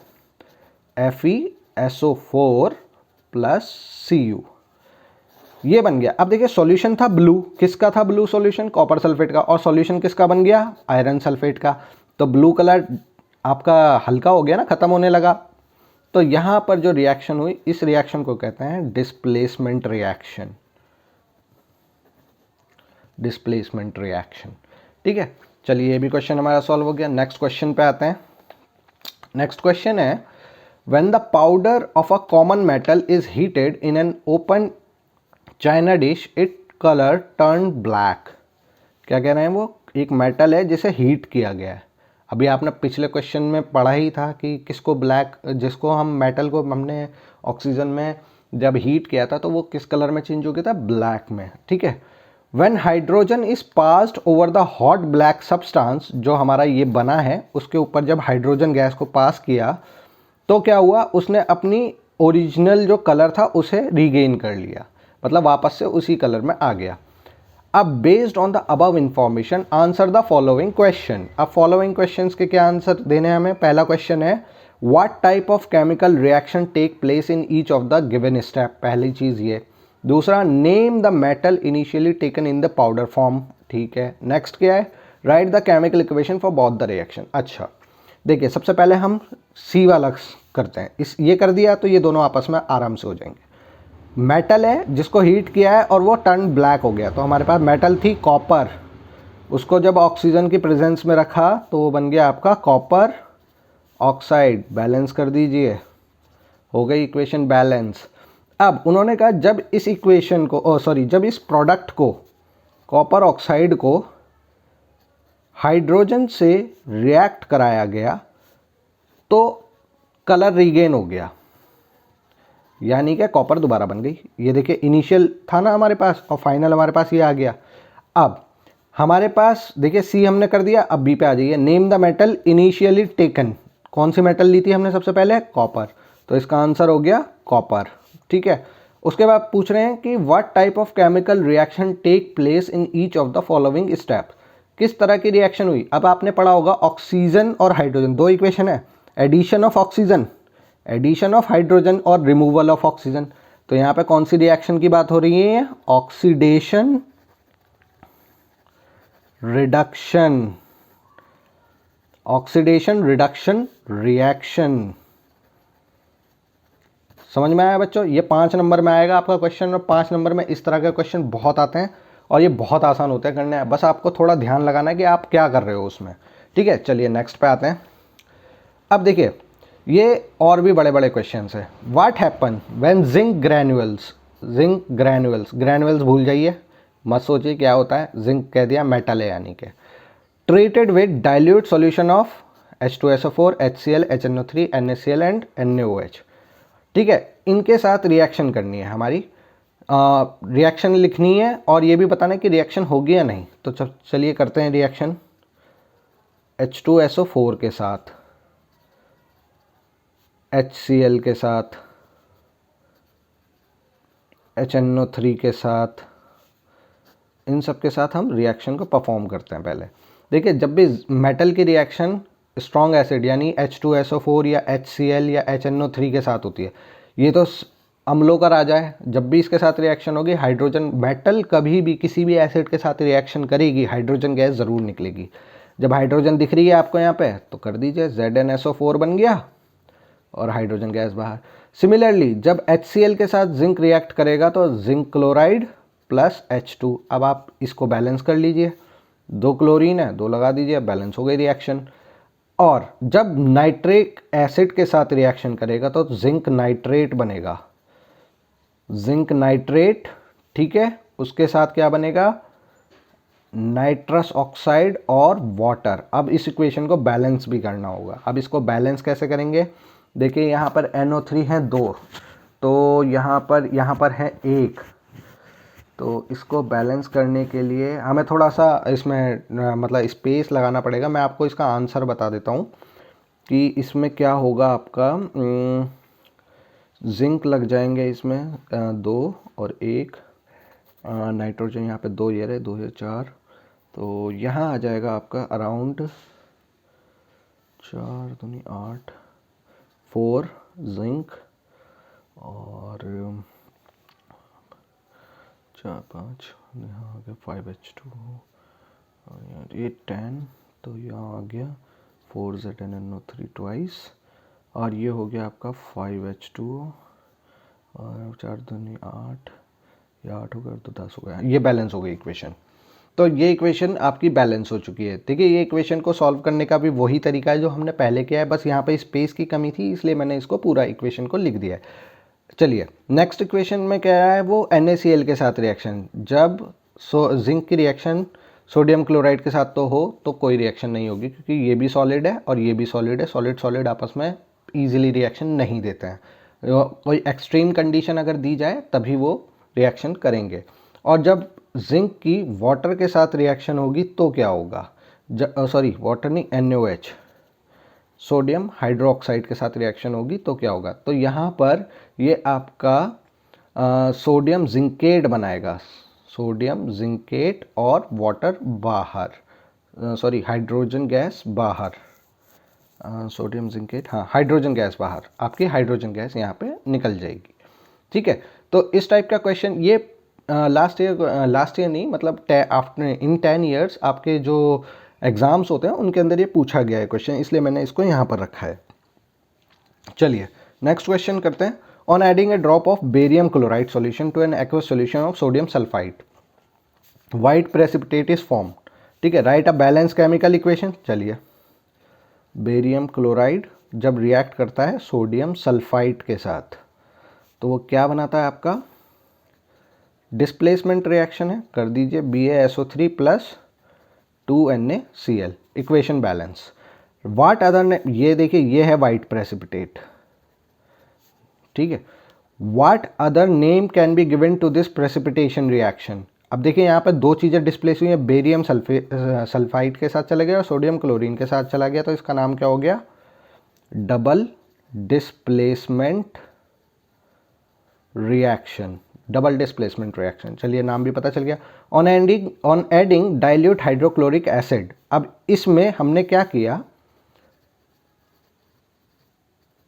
FeSO4 प्लस Cu, ये बन गया। अब देखिए सॉल्यूशन था ब्लू, किसका था ब्लू सॉल्यूशन? कॉपर सल्फेट का। और सॉल्यूशन किसका बन गया? आयरन सल्फेट का। तो ब्लू कलर आपका हल्का हो गया ना, खत्म होने लगा। तो यहाँ पर जो रिएक्शन हुई, इस रिएक्शन को कहते हैं डिस्प्लेसमेंट रिएक्शन। Displacement reaction. ठीक है, चलिए ये भी क्वेश्चन हमारा सॉल्व हो गया। नेक्स्ट क्वेश्चन पे आते हैं। नेक्स्ट क्वेश्चन है, when the powder of a common metal is heated in an open China dish it colour turn black. क्या कह रहे हैं वो? एक मेटल है जिसे हीट किया गया है। अभी आपने पिछले क्वेश्चन में पढ़ा ही था कि किसको ब्लैक, जिसको हम मेटल को हमने ऑक्सीजन में जब हीट किया था तो वो किस कलर में चेंज हो गया था? ब्लैक में। ठीक है, when hydrogen is passed over the hot black substance, जो हमारा ये बना है उसके ऊपर जब हाइड्रोजन गैस को पास किया तो क्या हुआ? उसने अपनी ओरिजिनल जो कलर था उसे रीगेन कर लिया, मतलब वापस से उसी कलर में आ गया। अब based on the above information answer the following question. अब फॉलोइंग क्वेश्चंस के क्या आंसर देने हैं हमें। पहला क्वेश्चन है what type of chemical reaction take place in each of the given step, पहली चीज ये। दूसरा, name the metal initially taken in the powder form, ठीक है। नेक्स्ट क्या है, write the chemical equation for both the reaction. अच्छा देखिए, सबसे पहले हम सी वाला करते हैं। इस ये कर दिया तो ये दोनों आपस में आराम से हो जाएंगे। मेटल है जिसको हीट किया है और वो टर्न ब्लैक हो गया, तो हमारे पास मेटल थी कॉपर, उसको जब ऑक्सीजन की प्रेजेंस में रखा तो वो बन गया आपका कॉपर ऑक्साइड। बैलेंस कर दीजिए, हो गई इक्वेशन बैलेंस। अब उन्होंने कहा जब इस इक्वेशन को जब इस प्रोडक्ट को, कॉपर ऑक्साइड को हाइड्रोजन से रिएक्ट कराया गया तो कलर रीगेन हो गया, यानी कि कॉपर दोबारा बन गई। ये देखिए इनिशियल था ना हमारे पास और फाइनल हमारे पास ये आ गया। अब हमारे पास देखिए सी हमने कर दिया, अब बी पे आ जाइए। Name the metal initially taken, कौन सी मेटल ली थी हमने सबसे पहले, कॉपर, तो इसका आंसर हो गया कॉपर, ठीक है। उसके बाद पूछ रहे हैं कि what type of chemical reaction take place in each of the following step, किस तरह की रिएक्शन हुई। अब आपने पढ़ा होगा ऑक्सीजन और हाइड्रोजन, दो इक्वेशन है, addition of oxygen, addition of hydrogen और रिमूवल ऑफ ऑक्सीजन। तो यहाँ पे कौन सी रिएक्शन की बात हो रही है, oxidation reduction, oxidation reduction reaction. समझ में आया बच्चों, ये 5 नंबर में आएगा आपका क्वेश्चन, और 5 नंबर में इस तरह के क्वेश्चन बहुत आते हैं और ये बहुत आसान होते हैं करने, बस आपको थोड़ा ध्यान लगाना है कि आप क्या कर रहे हो उसमें, ठीक है। चलिए नेक्स्ट पे आते हैं। अब देखिए ये और भी बड़े बड़े क्वेश्चन है। What happen when zinc Granules, zinc Granules, Granules भूल जाइए, मत सोचिए क्या होता है, जिंक कह दिया मेटल है यानी कि, treated with dilute solution of H2SO4, HCl, HNO3, NaCl and NaOH, ठीक है। इनके साथ रिएक्शन करनी है हमारी, रिएक्शन लिखनी है और ये भी बताना है कि रिएक्शन होगी या नहीं। तो चलिए करते हैं रिएक्शन। H2SO4 के साथ, HCl के साथ, HNO3 के साथ, इन सब के साथ हम रिएक्शन को परफॉर्म करते हैं। पहले देखिए जब भी मेटल की रिएक्शन स्ट्रॉन्ग एसिड यानी H2SO4 या HCl या HNO3 के साथ होती है, ये तो अम्लों का राजा है, जब भी इसके साथ रिएक्शन होगी हाइड्रोजन, मेटल कभी भी किसी भी एसिड के साथ रिएक्शन करेगी हाइड्रोजन गैस ज़रूर निकलेगी। जब हाइड्रोजन दिख रही है आपको यहाँ पे तो कर दीजिए ZnSO4 बन गया और हाइड्रोजन गैस बाहर। सिमिलरली जब HCl के साथ जिंक रिएक्ट करेगा तो जिंक क्लोराइड प्लस H2, अब आप इसको बैलेंस कर लीजिए, 2 क्लोरीन है 2 लगा दीजिए, बैलेंस हो गई रिएक्शन। और जब नाइट्रिक एसिड के साथ रिएक्शन करेगा तो जिंक नाइट्रेट बनेगा, जिंक नाइट्रेट, ठीक है। उसके साथ क्या बनेगा, नाइट्रस ऑक्साइड और वाटर। अब इस इक्वेशन को बैलेंस भी करना होगा। अब इसको बैलेंस कैसे करेंगे, देखिए यहाँ पर NO3 है 2, तो यहाँ पर है 1, तो इसको बैलेंस करने के लिए हमें थोड़ा सा इसमें मतलब स्पेस लगाना पड़ेगा। मैं आपको इसका आंसर बता देता हूँ कि इसमें क्या होगा आपका, जिंक लग जाएंगे इसमें 2 और 1, नाइट्रोजन यहाँ पे 2, ये रहे 2 या 4, तो यहाँ आ जाएगा आपका अराउंड 4 दूनी 8, 4 जिंक और 4 5, यहाँ आ गया 5H2 और ये 10, तो यहाँ आ गया 4ZnNO3 ट्वाइस, और ये हो गया आपका 5H2 और 4 दूनी 8, या 8 हो गया तो 10 हो गया। ये बैलेंस हो गई इक्वेशन। तो ये इक्वेशन आपकी बैलेंस हो चुकी है। देखिए ये इक्वेशन को सॉल्व करने का भी वही तरीका है जो हमने पहले किया है, बस यहाँ पे स्पेस की कमी थी इसलिए मैंने इसको पूरा इक्वेशन को लिख दिया है। चलिए नेक्स्ट इक्वेशन में क्या है, वो NaCl के साथ रिएक्शन। जब जिंक की रिएक्शन सोडियम क्लोराइड के साथ तो हो तो कोई रिएक्शन नहीं होगी, क्योंकि ये भी सॉलिड है और ये भी सॉलिड है, सॉलिड सॉलिड आपस में ईजिली रिएक्शन नहीं देते हैं। कोई एक्सट्रीम कंडीशन अगर दी जाए तभी वो रिएक्शन करेंगे। और जब जिंक की वाटर के साथ रिएक्शन होगी तो क्या होगा, वाटर नहीं, NaOH, सोडियम हाइड्रोक्साइड के साथ रिएक्शन होगी तो क्या होगा, तो यहाँ पर ये आपका सोडियम जिंकेट बनाएगा, सोडियम जिंकेट और वाटर बाहर, सॉरी हाइड्रोजन गैस बाहर, सोडियम जिंकेट, हाँ हाइड्रोजन गैस बाहर, आपकी हाइड्रोजन गैस यहाँ पे निकल जाएगी। ठीक है, तो इस टाइप का क्वेश्चन ये लास्ट ईयर नहीं, मतलब आफ्टर इन 10 ईयर्स आपके जो एग्ज़ाम्स होते हैं उनके अंदर ये पूछा गया है क्वेश्चन, इसलिए मैंने इसको यहाँ पर रखा है। चलिए नेक्स्ट क्वेश्चन करते हैं। On adding a drop of barium chloride solution to an aqueous solution of sodium sulphide white precipitate is form. ठीक है, write a balance chemical equation. चलिए, बेरियम क्लोराइड जब रिएक्ट करता है सोडियम सल्फाइड के साथ तो वो क्या बनाता है आपका, डिस्प्लेसमेंट रिएक्शन है, कर दीजिए BaSO3 plus 2NaCl, equation balance. What other ने, ये देखिए ये है वाइट प्रेसिपिटेट। ठीक है, what other name can be given to this precipitation reaction. अब देखिए यहाँ पर दो चीज़ें डिस्प्लेस हुई हैं, बेरियम सल्फाइड के साथ चला गया और सोडियम क्लोरीन के साथ चला गया, तो इसका नाम क्या हो गया, double displacement reaction, double displacement reaction. चलिए नाम भी पता चल गया। On adding dilute hydrochloric acid, अब इसमें हमने क्या किया,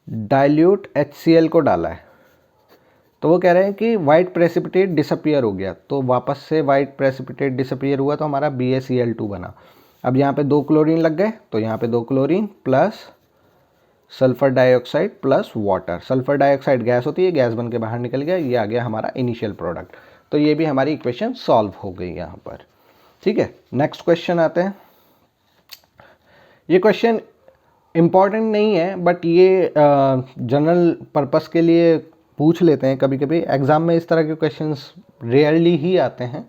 डाइल्यूट HCl को डाला है, तो वो कह रहे हैं कि वाइट प्रेसिपिटेट डिसअपियर हो गया, तो वापस से वाइट प्रेसिपिटेट डिसअपियर हुआ तो हमारा BaCl2 बना। अब यहाँ पे 2 क्लोरीन लग गए, तो यहाँ पे 2 chlorine plus sulphur dioxide plus water, sulphur dioxide gas होती है, गैस बन के बाहर निकल गया, ये आ गया हमारा इनिशियल प्रोडक्ट। तो ये भी हमारी इक्वेशन सॉल्व हो गई यहाँ पर। ठीक है, नेक्स्ट क्वेश्चन आते हैं। ये क्वेश्चन इम्पॉर्टेंट नहीं है बट ये जनरल पर्पस के लिए पूछ लेते हैं कभी कभी एग्ज़ाम में। इस तरह के क्वेश्चंस रेयरली ही आते हैं,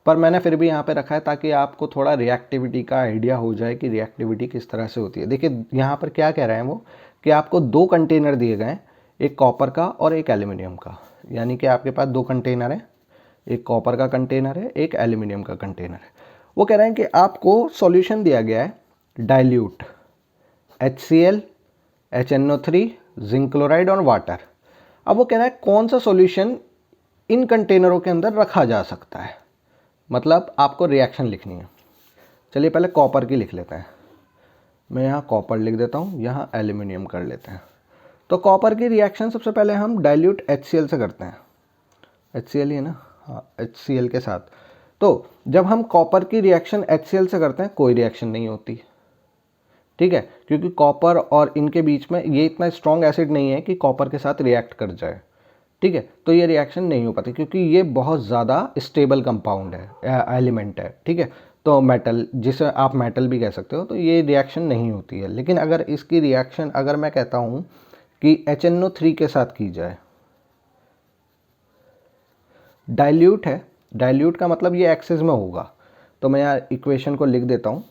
पर मैंने फिर भी यहाँ पे रखा है ताकि आपको थोड़ा रिएक्टिविटी का आइडिया हो जाए कि रिएक्टिविटी किस तरह से होती है। देखिए यहाँ पर क्या कह रहे हैं वो, कि आपको 2 कंटेनर दिए गए हैं, एक कॉपर का और एक एल्यूमिनियम का, यानी कि आपके पास 2 कंटेनर हैं, एक कॉपर का कंटेनर है, एक एल्यूमिनियम का कंटेनर है। वो कह रहे हैं कि आपको सॉल्यूशन दिया गया है dilute HCl, HNO3, zinc chloride और वाटर। अब वो कह रहा है कौन सा सॉल्यूशन इन कंटेनरों के अंदर रखा जा सकता है, मतलब आपको रिएक्शन लिखनी है। चलिए पहले कॉपर की लिख लेते हैं, मैं यहाँ कॉपर लिख देता हूँ, यहाँ एल्यूमिनियम कर लेते हैं। तो कॉपर की रिएक्शन सबसे पहले हम डाइल्यूट HCl से करते हैं, HCl ही है ना, हाँ HCl के साथ। तो जब हम कॉपर की रिएक्शन HCl से करते हैं कोई रिएक्शन नहीं होती, ठीक है, क्योंकि कॉपर और इनके बीच में ये इतना स्ट्रॉन्ग एसिड नहीं है कि कॉपर के साथ रिएक्ट कर जाए। ठीक है, तो ये रिएक्शन नहीं हो पाती क्योंकि ये बहुत ज़्यादा स्टेबल कंपाउंड है, एलिमेंट है। ठीक है, तो मेटल, जिसे आप मेटल भी कह सकते हो, तो ये रिएक्शन नहीं होती है। लेकिन अगर इसकी रिएक्शन अगर मैं कहता हूँ कि HNO3 के साथ की जाए, डाइल्यूट है, डाइल्यूट का मतलब ये एक्सेस में होगा, तो मैं यहाँ इक्वेशन को लिख देता हूँ।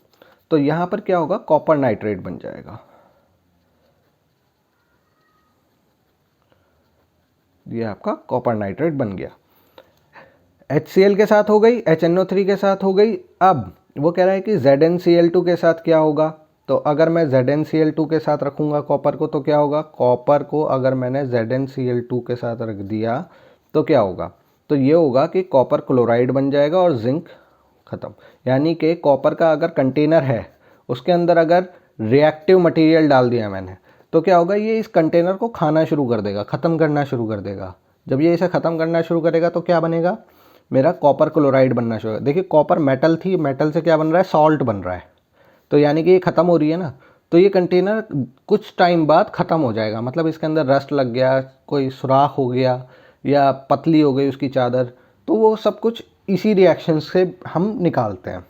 तो यहाँ पर क्या होगा, कॉपर नाइट्रेट बन जाएगा, ये आपका कॉपर नाइट्रेट बन गया। HCl के साथ हो गई, HNO3 के साथ हो गई। अब वो कह रहा है कि ZnCl2 के साथ क्या होगा, तो अगर मैं ZnCl2 के साथ रखूँगा कॉपर को तो क्या होगा, कॉपर को अगर मैंने ZnCl2 के साथ रख दिया तो क्या होगा, तो ये होगा कि कॉपर क्लोराइड बन जाएगा और जिंक ख़त्म। यानी कि कॉपर का अगर कंटेनर है उसके अंदर अगर रिएक्टिव मटेरियल डाल दिया मैंने तो क्या होगा, ये इस कंटेनर को खाना शुरू कर देगा, ख़त्म करना शुरू कर देगा। जब ये इसे ख़त्म करना शुरू करेगा तो क्या बनेगा, मेरा कॉपर क्लोराइड बनना शुरू। देखिए कॉपर मेटल थी, मेटल से क्या बन रहा है, सॉल्ट बन रहा है, तो यानी कि ये ख़त्म हो रही है ना, तो ये कंटेनर कुछ टाइम बाद ख़त्म हो जाएगा, मतलब इसके अंदर रस्ट लग गया, कोई सुराख हो गया या पतली हो गई उसकी चादर, तो वो सब कुछ इसी रिएक्शन से हम निकालते हैं।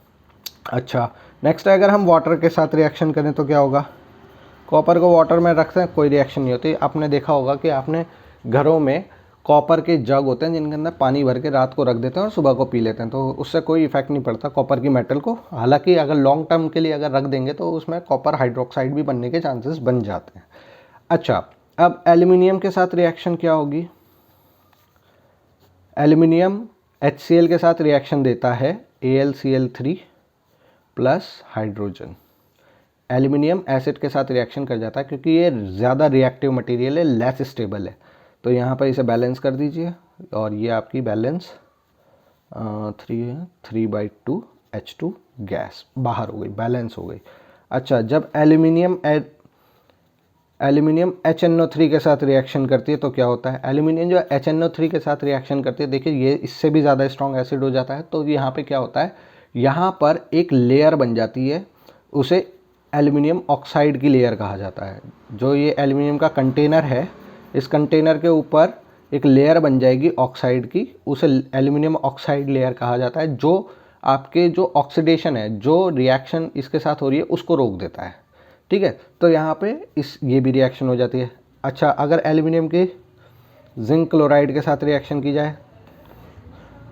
अच्छा, नेक्स्ट अगर हम वाटर के साथ रिएक्शन करें तो क्या होगा, कॉपर को वाटर में रखते हैं कोई रिएक्शन नहीं होती। आपने देखा होगा कि आपने घरों में कॉपर के जग होते हैं जिनके अंदर पानी भर के रात को रख देते हैं और सुबह को पी लेते हैं, तो उससे कोई इफेक्ट नहीं पड़ता कॉपर की मेटल को। हालांकि अगर लॉन्ग टर्म के लिए अगर रख देंगे तो उसमें कॉपर हाइड्रोक्साइड भी बनने के चांसेस बन जाते हैं। अच्छा, अब एल्यूमिनियम के साथ रिएक्शन क्या होगी, एल्यूमिनियम HCl के साथ रिएक्शन देता है AlCl3 plus hydrogen. Aluminium acid के साथ रिएक्शन कर जाता है क्योंकि ये ज़्यादा रिएक्टिव मटेरियल है, लेस स्टेबल है, तो यहाँ पर इसे बैलेंस कर दीजिए और ये आपकी बैलेंस 3/2 H2 गैस बाहर हो गई, बैलेंस हो गई। अच्छा, जब एल्यूमिनियम HNO3 के साथ रिएक्शन करती है तो क्या होता है, एल्यूमिनियम जो HNO3 के साथ रिएक्शन करती है, देखिए ये इससे भी ज़्यादा स्ट्रॉन्ग एसिड हो जाता है। तो यहाँ पे क्या होता है, यहाँ पर एक लेयर बन जाती है, उसे एल्यूमिनियम ऑक्साइड की लेयर कहा जाता है। जो ये एल्यूमिनियम का कंटेनर है, इस कंटेनर के ऊपर एक लेयर बन जाएगी ऑक्साइड की, उसे एल्यूमिनियम ऑक्साइड लेयर कहा जाता है, जो आपके जो ऑक्सीडेशन है, जो रिएक्शन इसके साथ हो रही है उसको रोक देता है। ठीक है, तो यहाँ पे ये भी रिएक्शन हो जाती है। अच्छा, अगर एल्यूमिनियम की जिंक क्लोराइड के साथ रिएक्शन की जाए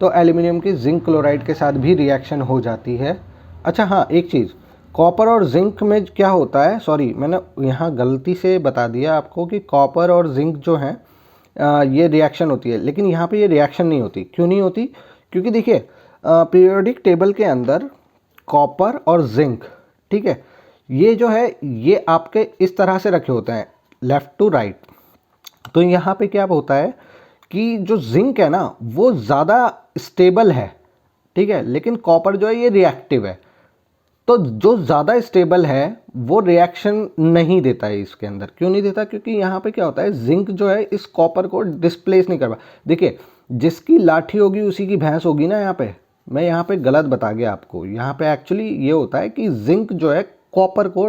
तो एल्यूमिनियम की जिंक क्लोराइड के साथ भी रिएक्शन हो जाती है। अच्छा हाँ, एक चीज़, कॉपर और जिंक में क्या होता है, सॉरी मैंने यहाँ गलती से बता दिया आपको कि कॉपर और जिंक जो हैं ये रिएक्शन होती है, लेकिन यहाँ पे ये रिएक्शन नहीं होती। क्यों नहीं होती, क्योंकि देखिए पीरियोडिक टेबल के अंदर कॉपर और जिंक, ठीक है, ये जो है ये आपके इस तरह से रखे होते हैं लेफ़्ट टू राइट। तो यहाँ पे क्या होता है कि जो जिंक है ना वो ज़्यादा स्टेबल है, ठीक है, लेकिन कॉपर जो है ये रिएक्टिव है। तो जो ज़्यादा स्टेबल है वो रिएक्शन नहीं देता है इसके अंदर। क्यों नहीं देता, क्योंकि यहाँ पे क्या होता है, जिंक जो है इस कॉपर को डिस्प्लेस नहीं कर पा। देखिए, जिसकी लाठी होगी उसी की भैंस होगी ना। यहाँ पे मैं यहाँ पे गलत बता गया आपको। यहाँ पे एक्चुअली ये होता है कि जिंक जो है कॉपर को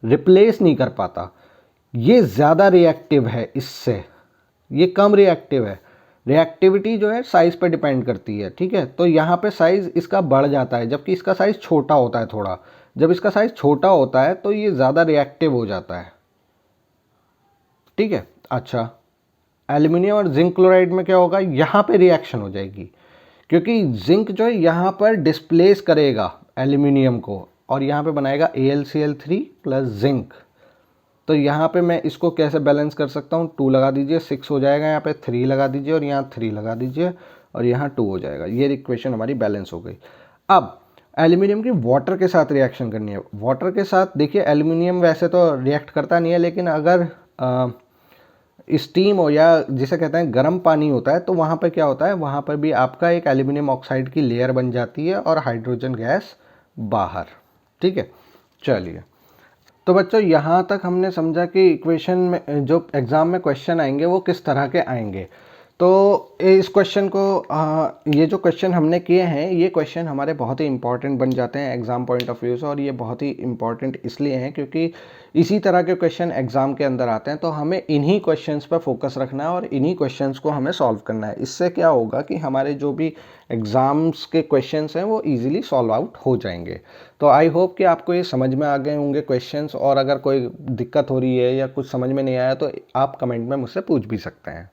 रिप्लेस नहीं कर पाता, ये ज़्यादा रिएक्टिव है इससे, ये कम रिएक्टिव है। रिएक्टिविटी जो है साइज़ पे डिपेंड करती है, ठीक है। तो यहाँ पे साइज़ इसका बढ़ जाता है, जबकि इसका साइज़ छोटा होता है थोड़ा। जब इसका साइज़ छोटा होता है तो ये ज़्यादा रिएक्टिव हो जाता है, ठीक है। अच्छा, एल्यूमिनियम और जिंक क्लोराइड में क्या होगा, यहाँ पे रिएक्शन हो जाएगी, क्योंकि जिंक जो है यहाँ पर डिस्प्लेस करेगा एल्यूमिनियम को और यहाँ पे बनाएगा AlCl3 प्लस जिंक। तो यहाँ पे मैं इसको कैसे बैलेंस कर सकता हूँ, 2 लगा दीजिए, 6 हो जाएगा, यहाँ पे 3 लगा दीजिए और यहाँ 3 लगा दीजिए और यहाँ 2 हो जाएगा। ये इक्वेशन हमारी बैलेंस हो गई। अब एल्यूमिनियम की वाटर के साथ रिएक्शन करनी है। वाटर के साथ देखिए एल्यूमिनियम वैसे तो रिएक्ट करता नहीं है, लेकिन अगर स्टीम हो या जिसे कहते हैं गर्म पानी होता है तो वहाँ पर क्या होता है, वहाँ पर भी आपका एक एल्यूमिनियम ऑक्साइड की लेयर बन जाती है और हाइड्रोजन गैस बाहर, ठीक है। चलिए, तो बच्चों यहाँ तक हमने समझा कि इक्वेशन में जो एग्ज़ाम में क्वेश्चन आएंगे वो किस तरह के आएंगे। तो इस क्वेश्चन को ये जो क्वेश्चन हमने किए हैं ये क्वेश्चन हमारे बहुत ही इंपॉर्टेंट बन जाते हैं एग्ज़ाम पॉइंट ऑफ व्यू से। और ये बहुत ही इंपॉर्टेंट इसलिए हैं क्योंकि इसी तरह के क्वेश्चन एग्ज़ाम के अंदर आते हैं। तो हमें इन्हीं क्वेश्चंस पर फोकस रखना है और इन्हीं क्वेश्चंस को हमें सॉल्व करना है। इससे क्या होगा कि हमारे जो भी एग्ज़ाम्स के क्वेश्चंस हैं वो ईजिली सॉल्व आउट हो जाएंगे। तो आई होप कि आपको ये समझ में आ गए होंगे क्वेश्चंस, और अगर कोई दिक्कत हो रही है या कुछ समझ में नहीं आया तो आप कमेंट में मुझसे पूछ भी सकते हैं।